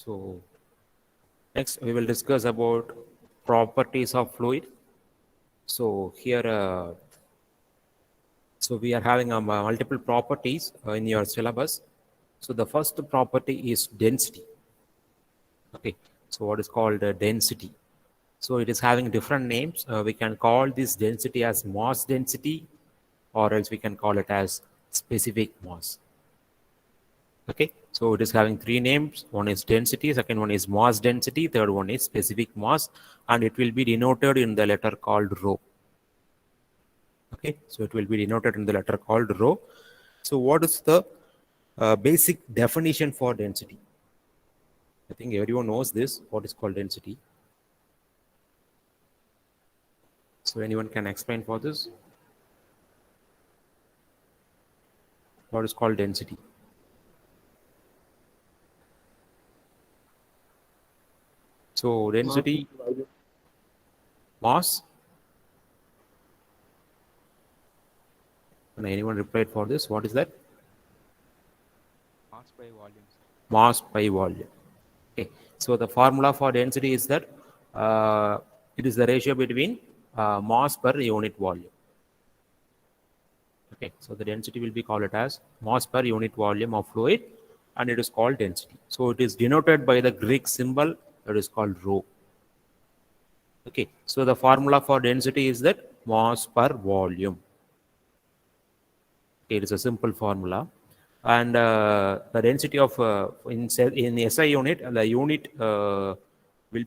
So next we will discuss about properties of fluid. So here, so we are having multiple properties in your syllabus. So the first property is density. Okay, so what is called density? So it is having different names. We can call this density as mass density, or else we can call it as specific mass. Okay, so it is having three names. One is density, second one is mass density, third one is specific mass, and it will be denoted in the letter called rho. Okay, so it will be denoted in the letter called rho. So what is the basic definition for density? I think everyone knows this, what is called density. So anyone can explain for this? What is called density? So density, mass. And anyone replied for this? What is that? Mass by volume, sir. Mass by volume. Okay. So the formula for density is that it is the ratio between mass per unit volume. Okay. So the density will be called it as mass per unit volume of fluid, and it is called density. So it is denoted by the Greek symbol that is called rho. Okay. So the formula for density is that mass per volume. Okay, it is a simple formula. And the density of in SI unit, the unit will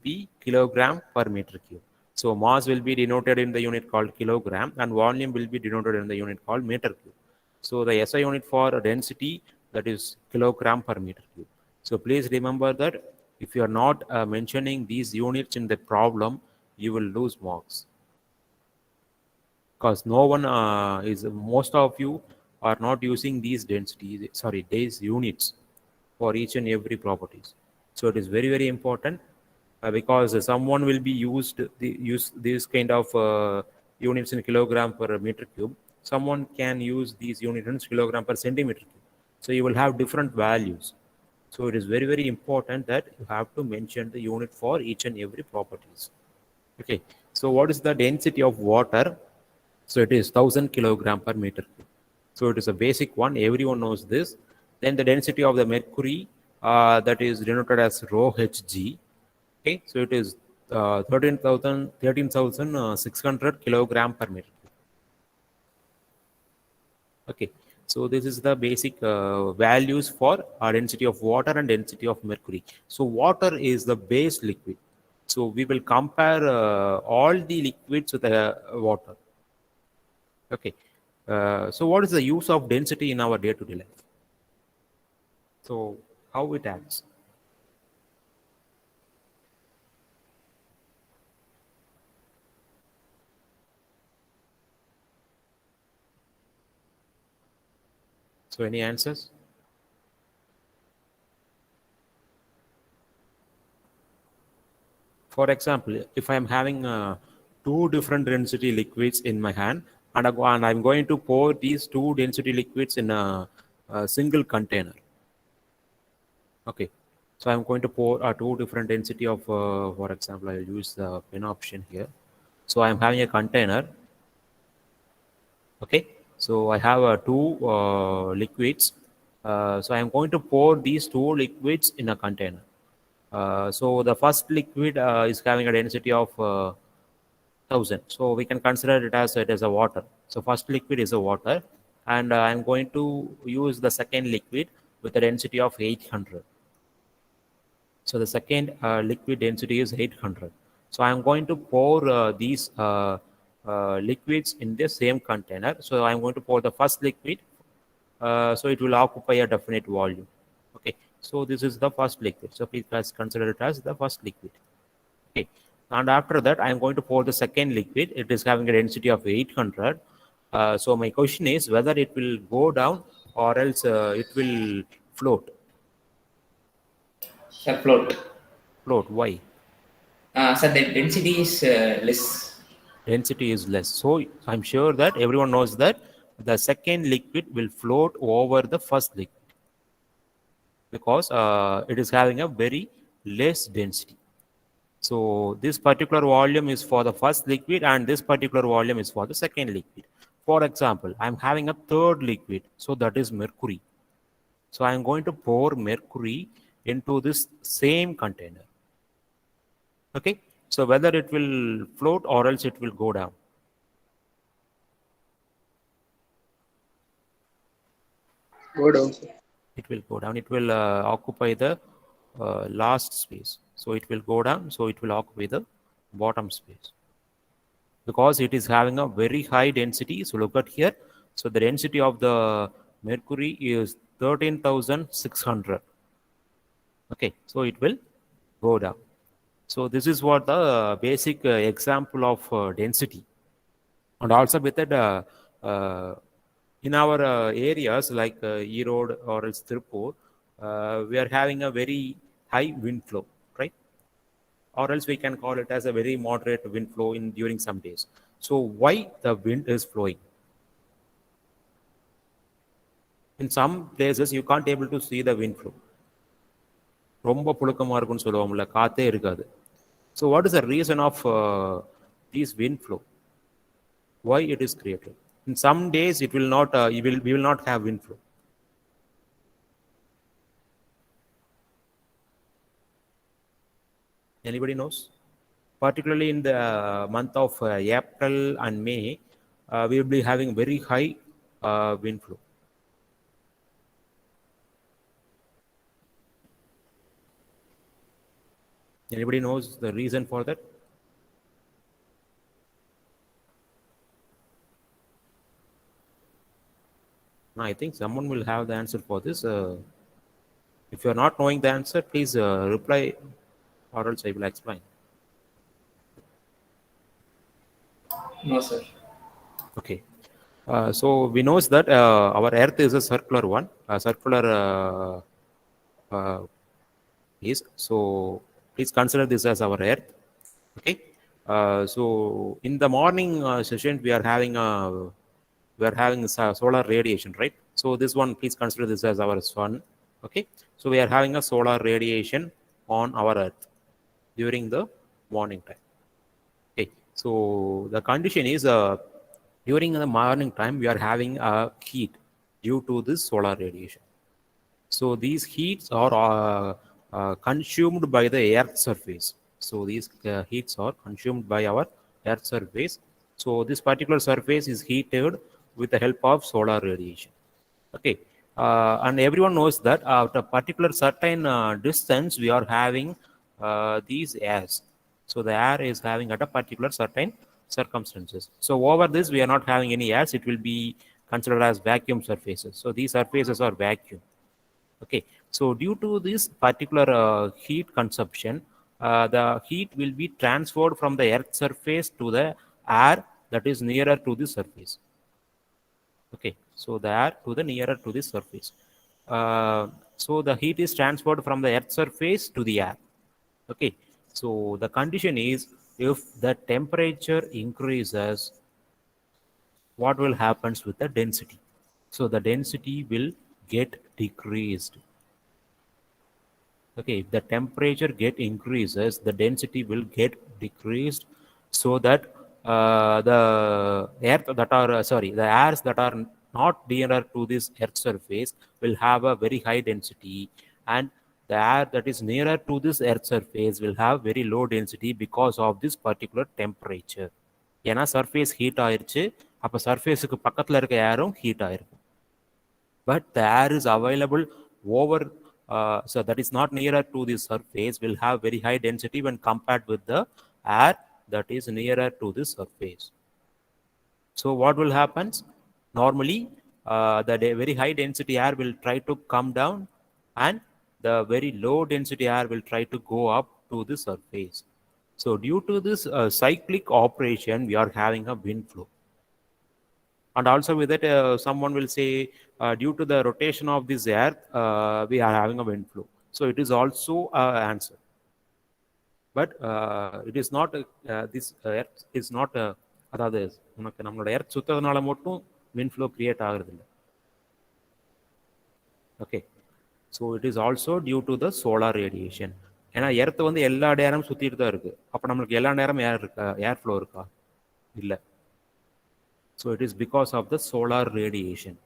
be kilogram per meter cube. So mass will be denoted in the unit called kilogram, and volume will be denoted in the unit called meter cube. So the SI unit for density, that is kilogram per meter cube. So please remember that if you are not mentioning these units in the problem, you will lose marks, because no one is, most of you are not using these densities, sorry, these units for each and every properties. So it is very very important, because someone will be use this kind of units in kilogram per meter cube. Someone can use these units in kilogram per centimeter cube. So you will have different values. So it is very very important that you have to mention the unit for each and every properties. Okay, so what is the density of water? So it is 1000 kilogram per meter cube. So it is a basic one. Everyone knows this. Then the density of the mercury, that is denoted as rho Hg. Okay, so it is 13,600 kilogram per meter cube. Okay, so this is the basic values for density of water and density of mercury. So water is the base liquid. So we will compare all the liquids with water. Okay. So what is the use of density in our day-to-day life? So how it acts? So any answers? For example, if I am having two different density liquids in my hand, and I'm going to pour these two density liquids in a single container. Okay. So I'm going to pour two different density of, for example, I'll use the pen option here. So I'm having a container. Okay. So I have two liquids. So I'm going to pour these two liquids in a container. So the first liquid is having a density of 1000. So we can consider it as a water. So first liquid is a water, and I'm going to use the second liquid with a density of 800. So the second liquid density is 800. So I'm going to pour these liquids in the same container. So I'm going to pour the first liquid. So it will occupy a definite volume. Okay. So this is the first liquid. So please consider it as the first liquid. Okay. And after that, I'm going to pour the second liquid. It is having a density of 800. So my question is whether it will go down or else it will float. Sir, float. Float. Why? Sir, the density is less. Density is less. So I'm sure that everyone knows that the second liquid will float over the first liquid, because it is having a very less density. So this particular volume is for the first liquid and this particular volume is for the second liquid. For example, I'm having a third liquid, so that is mercury. So I'm going to pour mercury into this same container. Okay, so whether it will float or else it will go down. Go down, sir. It will go down. It will occupy the last space. So it will go down. So it will occupy the bottom space because it is having a very high density. So look at here. So the density of the mercury is 13,600. Okay, so it will go down. So this is what the basic example of density. And also with that, in our areas like Erode or else Tirupur, we are having a very high wind flow, right? Or else we can call it as a very moderate wind flow in during some days. So why the wind is flowing? In some places you can't able to see the wind flow. ரொம்ப புழுக்கமா இருக்கும்னு சொல்லுவோம்ல, காத்தே இருக்காது. So what is the reason of this wind flow? Why it is created? In some days it will not, we will not have wind flow. Anybody knows? Particularly in the month of April and May, we will be having very high wind flow. Anybody knows the reason for that? No, I think someone will have the answer for this. If you are not knowing the answer, please reply, or else I will explain. No, sir. Okay. So we know that our Earth is a circular one, a circular is. So please consider this as our Earth. Okay. So in the morning session, we are having solar radiation, right? So this one, please consider this as our sun. Okay. So we are having a solar radiation on our Earth during the morning time. Okay. So the condition is during the morning time we are having a heat due to this solar radiation. So these heats are consumed by the Earth surface. So these heats are consumed by our Earth surface. So this particular surface is heated with the help of solar radiation. Okay, and everyone knows that at a particular certain distance we are having these airs. So the air is having at a particular certain circumstances. So over this we are not having any airs. It will be considered as vacuum surfaces. So these surfaces are vacuum. Okay, so due to this particular heat consumption, the heat will be transferred from the Earth surface to the air that is nearer to the surface. Okay, so the air to the nearer to the surface. So the heat is transferred from the Earth surface to the air. Okay, so the condition is if the temperature increases, what will happen with the density? So the density will get decreased. Okay, if the temperature get increases, the density will get decreased, so that the earth that are the airs that are not nearer to this earth surface will have a very high density, and the air that is nearer to this earth surface will have very low density because of this particular temperature. ஏன்னா surface heat ஆயிருச்சு, அப்போ சர்ஃபேஸுக்கு பக்கத்தில் இருக்க ஏரும் heat ஆயிருக்கும். But the air is available over, so that is not nearer to the surface will have very high density when compared with the air that is nearer to the surface. So what will happen? Normally, the very high density air will try to come down, and the very low density air will try to go up to the surface. So due to this cyclic operation, we are having a wind flow. And also with that, someone will say, due to the rotation of this earth, we are having a wind flow. So it is also an answer. But it is not, this earth is not, அதாவது உனக்கு நம்மளோட earth சுத்ததுனால மட்டும் wind flow create ஆகுறதில்லை. Okay. So it is also due to the solar radiation. ஏன்னா earth வந்து எல்லா நேரமும் சுற்றிட்டு தான் இருக்குது. அப்போ நம்மளுக்கு எல்லா நேரமும் ஏர் இருக்கா, ஏர் ஃப்ளோ இருக்கா? இல்லை. So it is because of the solar radiation.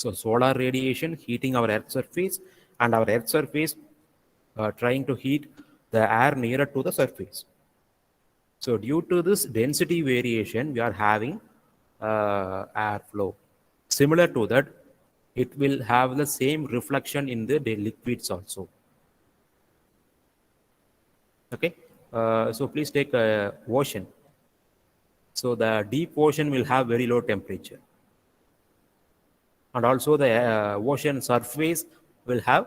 So solar radiation heating our earth surface, and our earth surface trying to heat the air nearer to the surface. So due to this density variation, we are having air flow. Similar to that, it will have the same reflection in the liquids also. Okay, so please take ocean. So the deep ocean will have very low temperature, and also the ocean surface will have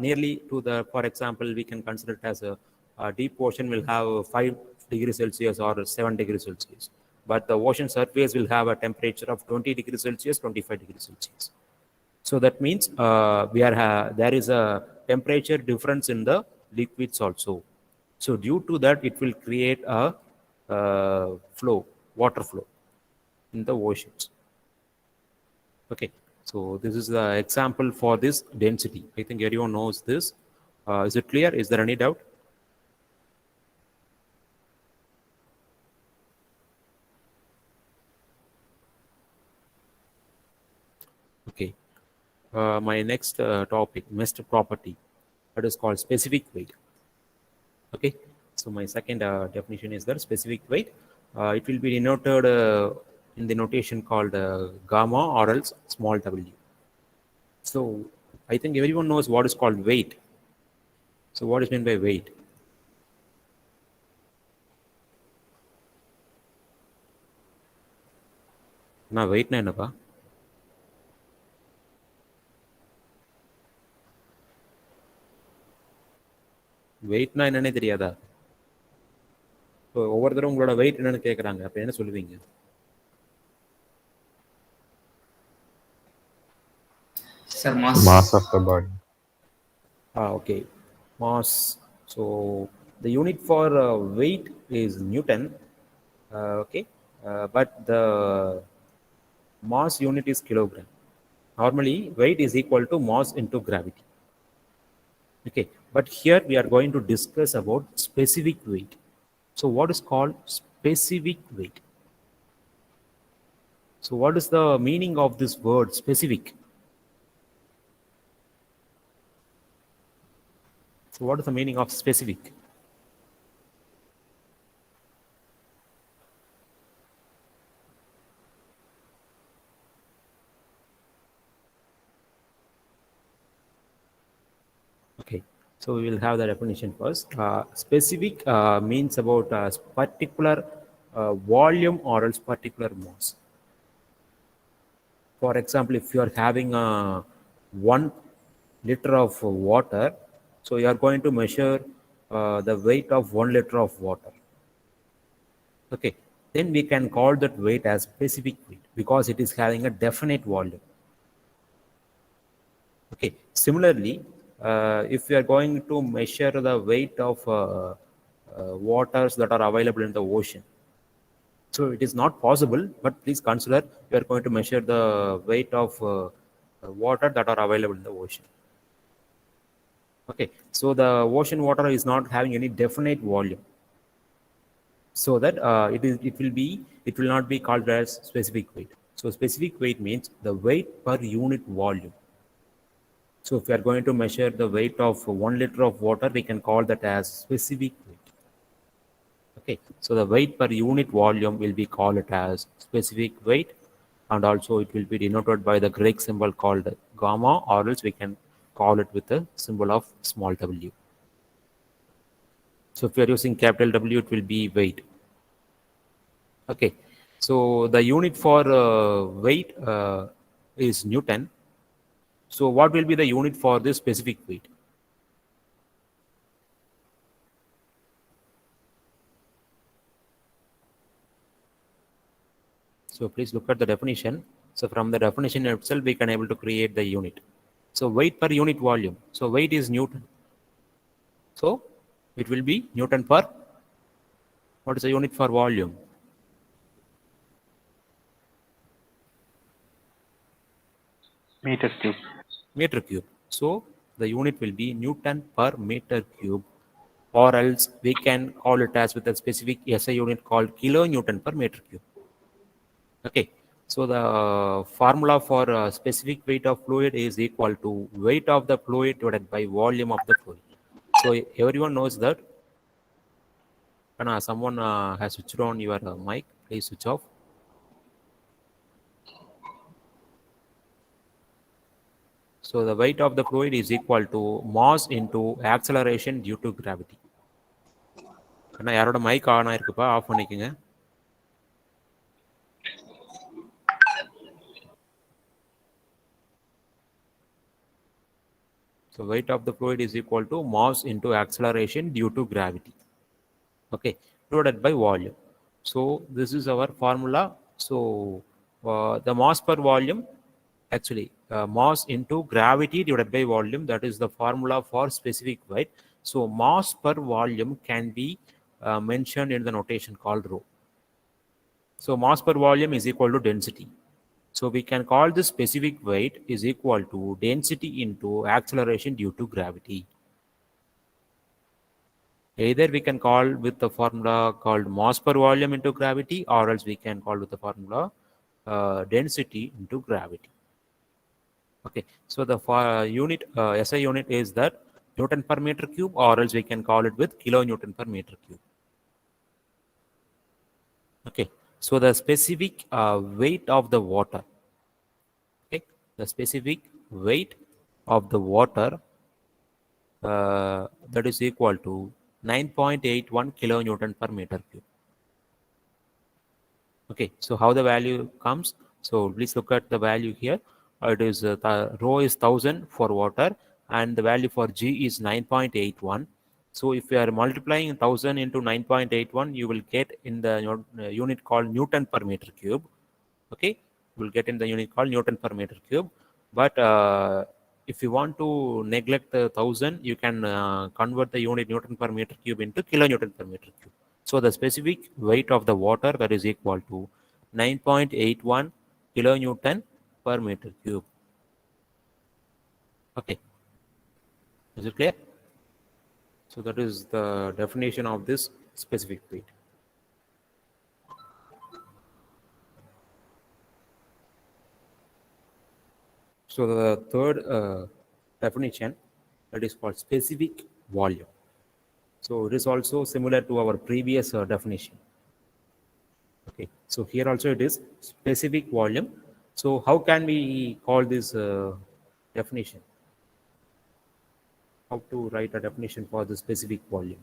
nearly to the, for example, we can consider it as a deep ocean will have 5 degrees Celsius or 7 degrees Celsius, but the ocean surface will have a temperature of 20 degrees Celsius, 25 degrees Celsius. So that means there is a temperature difference in the liquids also. So due to that, it will create a flow, water flow in the oceans. Okay, so this is the example for this density. I think everyone knows this. Is it clear? Is there any doubt? Okay, my next topic, next property, that is called specific weight. Okay, so my second definition is that specific weight. It will be denoted in the notation called gamma or else small w. So I think everyone knows what is called weight. So what is meant by weight? நான் வெயிட்னா என்னப்பா? வெயிட்னா என்னன்னே தெரியாதா? இப்போ ஒவ்வொரு தடவை உங்களோட wait என்னன்னு கேட்குறாங்க, அப்போ என்ன சொல்லுவீங்க? Sir, mass. Mass of the body. Okay, mass. So the unit for weight is Newton. Okay, but the mass unit is kilogram. Normally, weight is equal to mass into gravity. Okay, but here we are going to discuss about specific weight. So what is called specific weight? So what is the meaning of this word specific? So what is the meaning of specific? Okay, so we will have the definition first. Specific means about a particular volume or else particular mass. For example, if you are having 1 liter of water, so you are going to measure the weight of 1 liter of water. Okay, then we can call that weight as specific weight because it is having a definite volume. Okay, similarly, if we are going to measure the weight of waters that are available in the ocean, so it is not possible, but please consider we are going to measure the weight of water that are available in the ocean. Okay, so the ocean water is not having any definite volume, so that it will not be called as specific weight. So specific weight means the weight per unit volume. So if we are going to measure the weight of 1 liter of water, we can call that as specific weight. Okay, so the weight per unit volume will be called it as specific weight, and also it will be denoted by the Greek symbol called gamma, or else we can call it with the symbol of small w. So if we are using capital W, it will be weight. Okay, so the unit for weight is Newton. So what will be the unit for this specific weight? So please look at the definition. So from the definition itself, we can able to create the unit. So weight per unit volume. So weight is Newton. So it will be Newton per, what is the unit for volume? Meter cube. Meter cube. So the unit will be Newton per meter cube, or else we can call it as with a specific SI unit called kilonewton per meter cube. Okay, so the formula for specific weight of fluid is equal to weight of the fluid divided by volume of the fluid. So everyone knows that. Someone has switched on your mic. Please switch off. So the weight of the fluid is equal to mass into acceleration due to gravity. அண்ணா யாரோட mic on ஆயிருக்குப்பா, of பண்ணிக்கோங்க. So weight of the fluid is equal to mass into acceleration due to gravity. Okay, divided by volume. So this is our formula. So the mass per volume, actually mass into gravity divided by volume, that is the formula for specific weight. So mass per volume can be mentioned in the notation called rho. So mass per volume is equal to density. So we can call this specific weight is equal to density into acceleration due to gravity. Either we can call with the formula called mass per volume into gravity, or else we can call with the formula density into gravity. Okay, so the unit SI unit is that Newton per meter cube, or else we can call it with kilonewton per meter cube. Okay, so the specific weight of the water, okay, the specific weight of the water that is equal to 9.81 kilonewton per meter cube. Okay, so how the value comes? So please look at the value here. It is rho is 1000 for water, and the value for G is 9.81. So if you are multiplying 1000 into 9.81, you will get in the unit called Newton per meter cube. Okay, you will get in the unit called Newton per meter cube. But if you want to neglect the 1000, you can convert the unit Newton per meter cube into kilonewton per meter cube. So the specific weight of the water, that is equal to 9.81 kilonewton per meter cube. Okay, is it clear? So that is the definition of this specific weight. So the third definition, that is called specific volume. So it is also similar to our previous definition. Okay, so here also it is specific volume. So how can we call this definition? How to write a definition for the specific volume?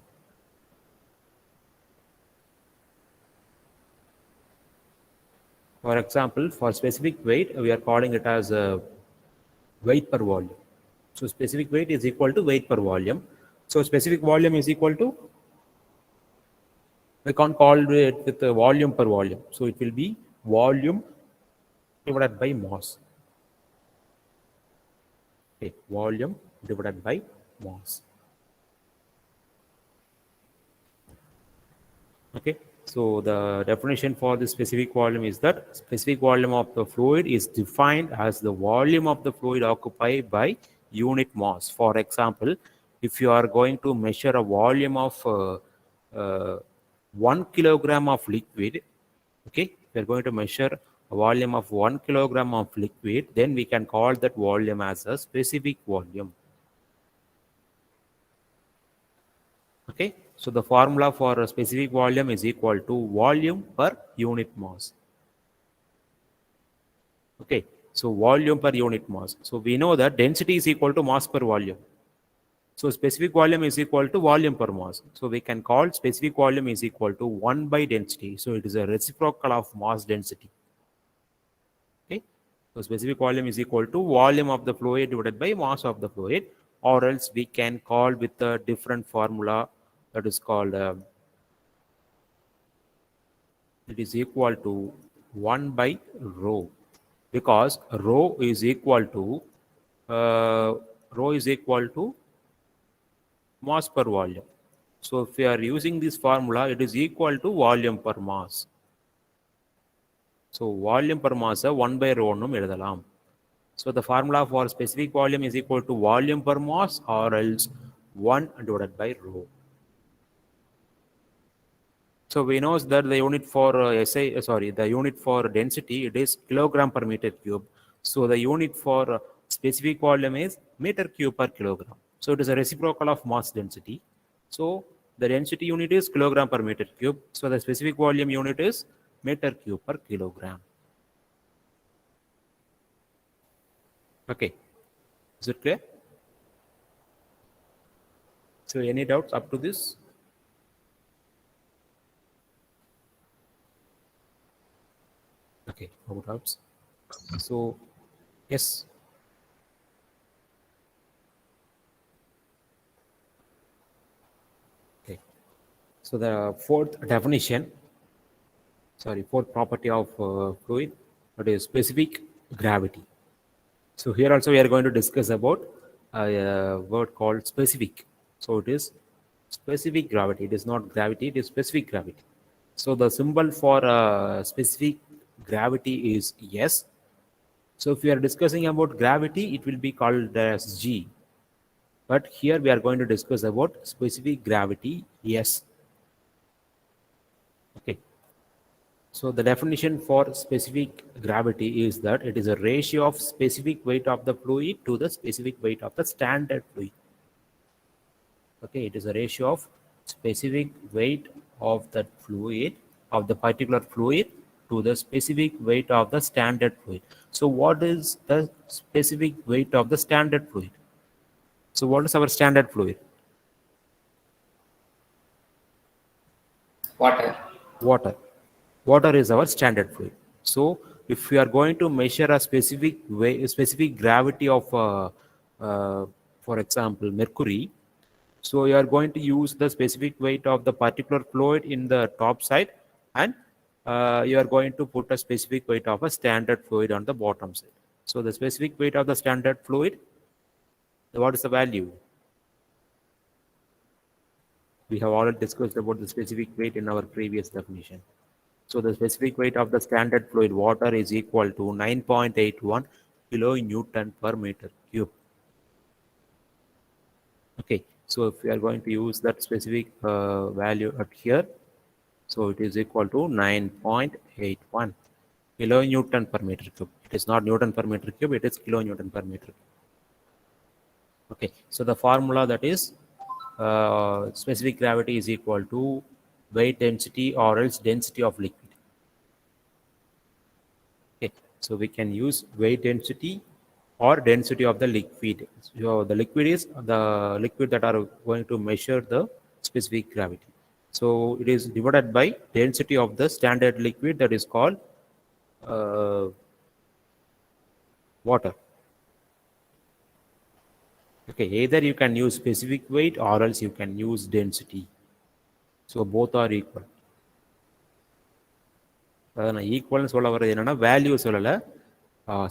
For example, for specific weight, we are calling it as weight per volume. So specific weight is equal to weight per volume. So specific volume is equal to, we can't call it with the volume per volume. So it will be volume divided by mass. Okay, volume divided by mass. Okay, so the definition for the specific volume is that specific volume of the fluid is defined as the volume of the fluid occupied by unit mass. For example, if you are going to measure a volume of 1 kilogram of liquid, okay, we are going to measure a volume of 1 kilogram of liquid, then we can call that volume as a specific volume. Okay, so the formula for a specific volume is equal to volume per unit mass. Okay, so volume per unit mass. So we know that density is equal to mass per volume. So specific volume is equal to volume per mass. So we can call specific volume is equal to 1 by density. So it is a reciprocal of mass density. Okay, so specific volume is equal to volume of the fluid divided by mass of the fluid, or else we can call with a different formula, that is called it is equal to 1 by rho, because rho is equal to mass per volume. So if we are using this formula, it is equal to volume per mass. So volume per mass 1 by rho னு எழுதலாம். So the formula for specific volume is equal to volume per mass or else 1 divided by rho. So we know that the unit for the unit for density, it is kilogram per meter cube. So the unit for specific volume is meter cube per kilogram. So it is a reciprocal of mass density. So the density unit is kilogram per meter cube. So the specific volume unit is meter cube per kilogram. Okay, is it clear? So any doubts up to this? Okay, no doubts. So yes. Okay. So the fourth property of fluid, that is specific gravity. So here also we are going to discuss about a word called specific. So it is specific gravity. It is not gravity, it is specific gravity. So the symbol for specific gravity is S. So if we are discussing about gravity, it will be called as G. But here we are going to discuss about specific gravity S. Okay. So the definition for specific gravity is that it is a ratio of specific weight of the fluid to the specific weight of the standard fluid. Okay, it is a ratio of specific weight of that fluid, of the particular fluid, to the specific weight of the standard fluid. So what is the specific weight of the standard fluid? So what is our standard fluid? Water. Water is our standard fluid. So if we are going to measure a specific gravity of for example mercury, so you are going to use the specific weight of the particular fluid in the top side, and you are going to put a specific weight of a standard fluid on the bottom side. So the specific weight of the standard fluid, what is the value? We have already discussed about the specific weight in our previous definition. So the specific weight of the standard fluid water is equal to 9.81 kilonewton per meter cube. Okay, so if we are going to use that specific value at here, so it is equal to 9.81 kilonewton per meter cube. It is not Newton per meter cube, it is kilonewton per meter cube. Okay, so the formula, that is specific gravity is equal to weight density or else density of liquid. Okay, so we can use weight density or density of the liquid. So the liquid is the liquid that are going to measure the specific gravity. So it is divided by density of the standard liquid, that is called water. Okay, either you can use specific weight or else you can use density. So both are equal. நான் ஈக்குவல்னு சொல்ல வர்றது என்னன்னா value சொல்லலை.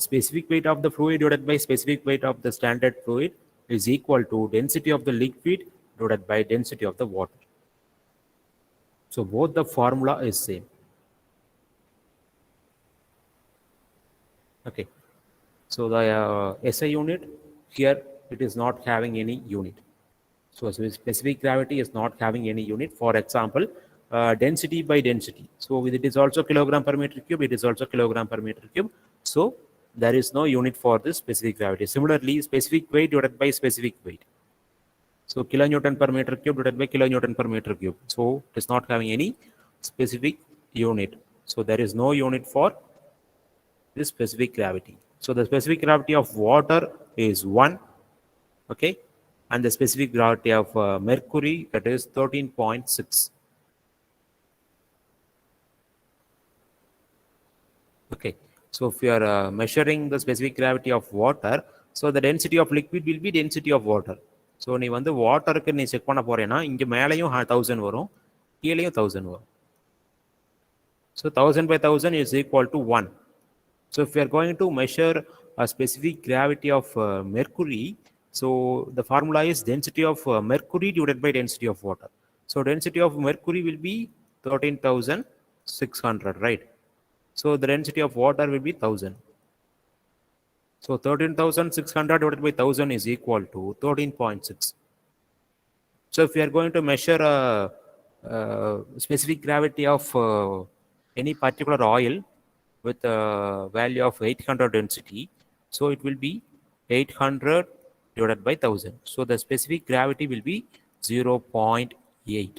Specific weight of the fluid divided by specific weight of the standard fluid is equal to density of the liquid divided by density of the water. So both the formula is same. Okay, so the SI unit here, it is not having any unit. So specific gravity is not having any unit. For example, density by density. So it is also kilogram per meter cube. It is also kilogram per meter cube. So there is no unit for this specific gravity. Similarly, specific weight divided by specific weight. So kilonewton per meter cube divided by kilonewton per meter cube. So it is not having any specific unit. So there is no unit for this specific gravity. So the specific gravity of water is 1. Okay, and the specific gravity of mercury, that is 13.6. Okay, so if you are measuring the specific gravity of water, so the density of liquid will be density of water. So நீ வந்து வாட்டருக்கு நீ check பண்ண போறேன்னா இங்கே மேலேயும் 1000 வரும், கீழேயும் 1000 வரும். So 1000 by 1000 is equal to 1. So if we are going to measure a specific gravity of mercury, so the formula is density of mercury divided by density of water. So density of mercury will be 13,600, right? So the density of water will be 1000. So 13,600 divided by 1000 is equal to 13.6. So if we are going to measure specific gravity of any particular oil with a value of 800 density, so it will be 800 divided by 1000. So the specific gravity will be 0.8.